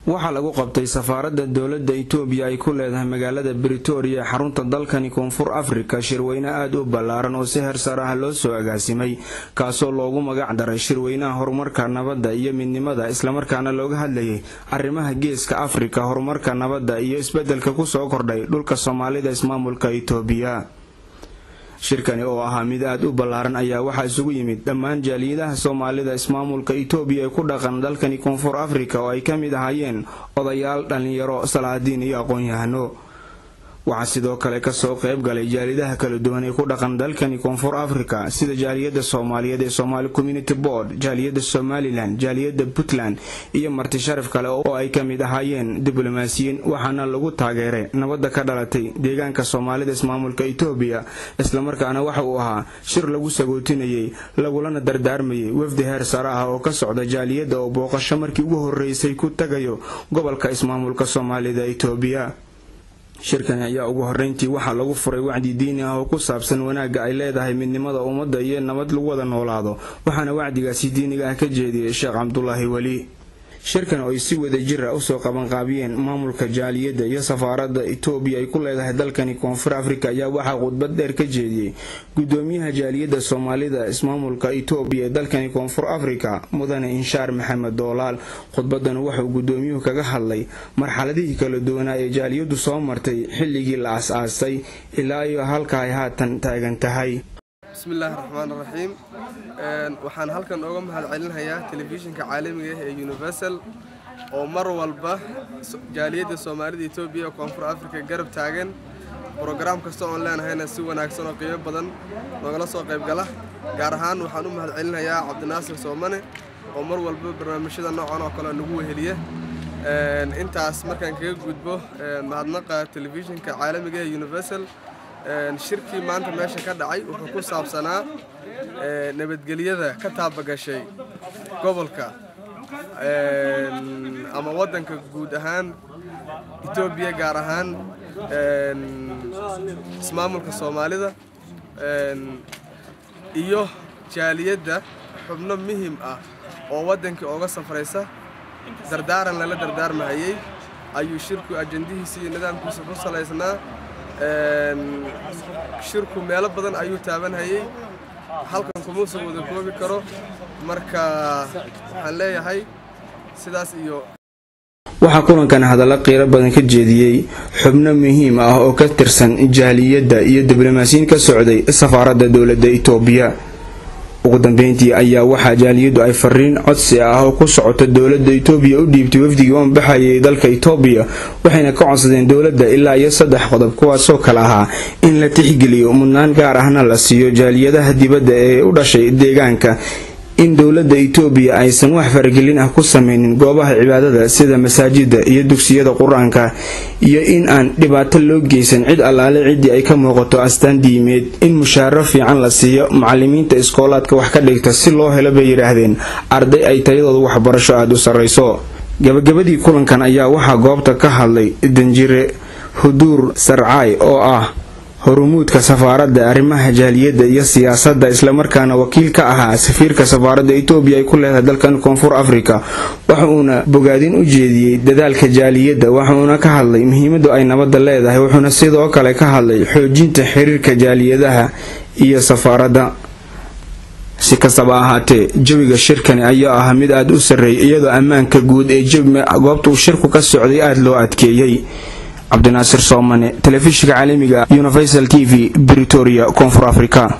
waxaa lagu qabtay safaaradda dowladda Itoobiya ay ku leedahay magaalada Pretoria xarunta dalkani Koonfur Afrika shirweyne aad u ballaaran oo si heer sare ah loo soo agaasimay kaasoo loogu magac daray shirweynaha horumarka nabadda iyo midnimada isla markaana looga hadlayay arrimaha geeska Afrika horumarka nabadda iyo isbeddelka ku soo kordhay dhulka Soomaalida ismaamulka Itoobiya. shirkani oo ahaa mid aad u ballaaran ayaa waxaa isugu yimid dhammaan jaaliyadaha Soomaalida ismaamulka Itoobiya ee ku dhaqan dalkani Koonfur Afrika oo ay ka mid ahaayeen odayaal dhalinyaro salaadiin iyo aqoon-yahano. waxaa sidoo kale ka soo qayb galay jaaliyadaha kala duwan ee ku dhaqan dalkani Koonfur Afrika sida jaaliyada Soomaaliyeed ee Somali Community Board, jaaliyada Somaliland, jaaliyada Puntland iyo marti sharaf kale oo ay ka mid ahaayeen diblomaasiyiin waxaana lagu taageeray nabadda ka dhalatay deegaanka Soomaalida ismaamulka Itoobiya isla markaana waxa uu ahaa shir lagu sagootinayay lagulana dardaarmayay wafdi heer sare ah oo ka socda jaaliyada oo booqasho markii ugu horeysay ku tagayo gobolka ismaamulka Soomaalida Itoobiya. shirkan ayaa ugu horeyntii waxa lagu furay wacdi diini ah oo ku saabsan wanaaga ay leedahay midnimada ummadda iyo nabad lagu wada noolaado waxaana wacdigaasi diiniga ah ka jeediyay Sheekh Cabdullaahi Wali. shirkan oo ay si wada jir ah u soo qaban qaabiyeen maamulka jaaliyada iyo safaaradda Itoobiya ay ku leedahay dalkani Koonfur Afrika ayaa waxa khudbad dheer ka jeediyay gudoomiyaha jaaliyada Soomaalida ismaamulka Itoobiya ee dalkani Koonfur Afrika mudane Inshaar Maxamed Doolaal. khudbadan waxa uu gudoomiyuhu kaga hadlay marxaladihii kala duwan ee jaaliyadu soo martay xilligii la aasaasay ilaa iyo halka ay haatan taagan tahay. Bismillahirrahmanirrahiim. waxaan halkan uga mahadcelinayaa telefishinka caalamiga ah ee Universal oo mar walba jaaliyada Soomaalida Itoobiya ee Koonfur Afrika garab taagan program kasta oo leenahayna si wanaagsan oo qiimo badan nagala soo qayb gala. gaar ahaan waxaan u mahadcelinayaa Cabdinaasir Soomane oo mar walba barnaamijyada noocan oo kale nagu weheliya. intaas markaan kaga gudbo mahadnaqa telefishinka caalamiga ee Universal shirkii maanta meesha ka dhacay wuxuu ku saabsanaa nabadgelyada ka taabagashay gobolka ama wadanka guud ahaan Itoobiya gaar ahaan ismaamulka Soomaalida iyo jaaliyada xubno muhiim ah oo wadanka uga safraysa dardaaran la dardaarmayay ayuu shirku ajandihiisa iyo nidaamkiisa ku salaysnaa. shirku meelo badan ayuu taabanayay halkan kuma soo wada koobi karo marka waxaan leeyahay sidaas iyo waxaa kulankan hadallo qiiro badan ka jeediyay xubno muhiim ah oo ka tirsan jaaliyada iyo diblomaasiyiin ka socday safaaradda dowladda Itoobiya. ugu dambeyntii ayaa waxaa jaaliyadu ay fariin codsi ah oo ku socota dowladda Itoobiya u dhiibtay wafdigii oo baxayay dalka Itoobiya waxayna ka codsadeen dowladda ilaa iyo 3 qodob kuwaasoo kala ahaa in la tixgeliyo mudnaan gaar ahna la siiyo jaaliyadaha dibadda ee u dhashay deegaanka, in dowladda Itoobiya aysan wax faragelin ah ku sameynin goobaha cibaadada sida masaajida iyo dugsiyada Quraanka, iyo in aan dhibaato loo geysan cid allaale cidii ay ka muuqato astaan diimeed, in mushaar fiican la siiyo macallimiinta iskoolaadka wax ka dhigta si loo helo bay yiraahdeen arday ay tayadoodu waxbarasho aad u sareyso. gabagabadii kulankan ayaa waxaa goobta ka hadlay Danjire Hudur Sarcaay oo ah horumuudka safaaradda arrimaha jaaliyada iyo siyaasadda isla markaana wakiil ka ahaa safiirka safaaradda Itoobiya ay ku leedahay dalkan Koonfur Afrika. waxa uuna bogaadin u jeediyay dadaalka jaaliyada waxaana ka hadlay muhiimadda ay nabadda leedahay wuxuuna sidoo kale ka hadlay xoojinta xiriirka jaaliyadaha iyo safaaradda. si kastaba ahaatee jawiga shirkani ayaa ah mid aad u sareeyay iyadoo ammaanka guud ee goobta uu shirku ka socday aad loo adkeeyay. Cabdinaasir Soomane, telefishinka caalamiga Universal TV, Pretoria, Koonfur Afrika.